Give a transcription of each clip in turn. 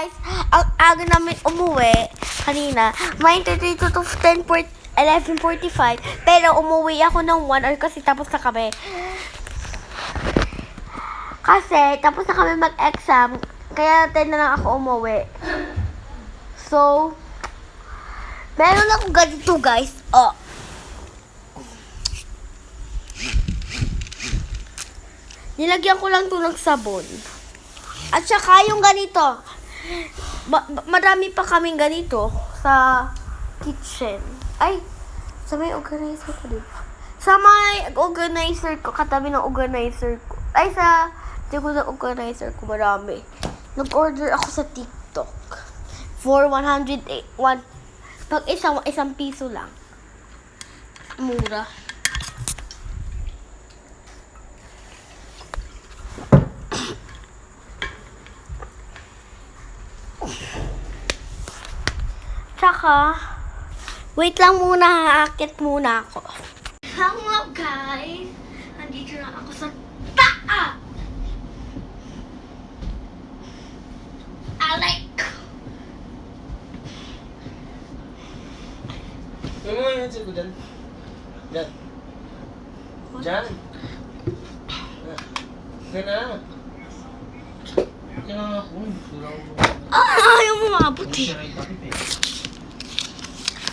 guys, ang aga namin umuwi kanina. May dito to 11:45. Pero umuwi ako ng 1 hour kasi tapos na kami. Kasi tapos na kami mag-exam. Kaya 10 na lang ako umuwi. So, meron ako ganito guys. Oh. Nilagyan ko lang ito ng sabon. At saka yung ganito. Marami pa kaming ganito sa kitchen. Ay, sa may organizer ko dito. Sa may organizer ko, katabi ng organizer ko. Ay, sa organizer ko, marami. Nag-order ako sa TikTok. For 108. Pag isang piso lang. Mura. Tsaka, wait lang muna, haakit muna ako. Hello guys! Nandito na ako sa taas! Alek! Yung mga yun sila dyan. Dyan. Dyan. Dyan na. Dyan na ako. Ayaw mo maabot eh.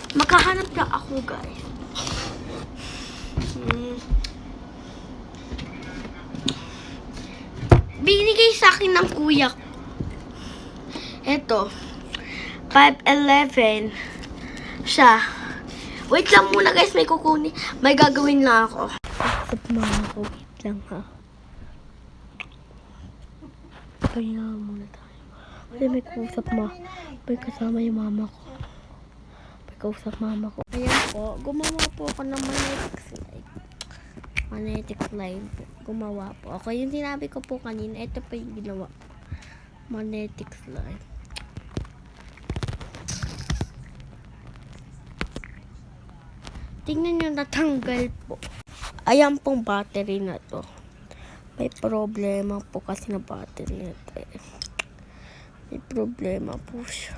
Makahanap na ako, guys. Binigay sa akin ng kuya ko. Eto. 511 siya. Wait lang muna, guys. May kukunin. May gagawin lang ako. Stop muna ako. Wait lang, ha. Kaya muna tayo. Kasi may kausap may kasama yung mama ko. Kausap mama ko. Ayan po, gumawa po ako ng magnetic slide. Magnetic slide po. Gumawa po ako. Yung sinabi ko po kanina, ito po yung ginawa. Magnetic slide. Tingnan nyo, natanggal po. Ayan pong battery na to. May problema po kasi na battery na to. May problema po siya.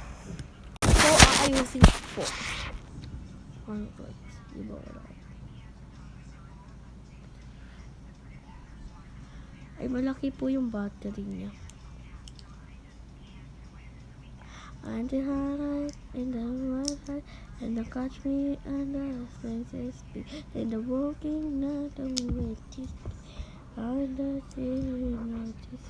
So, aayusin ko po. Ay, malaki po yung battery niya. And the highlight, and the right, and the catch me, and the senses speak, and the walking, not the way, and the city, notice.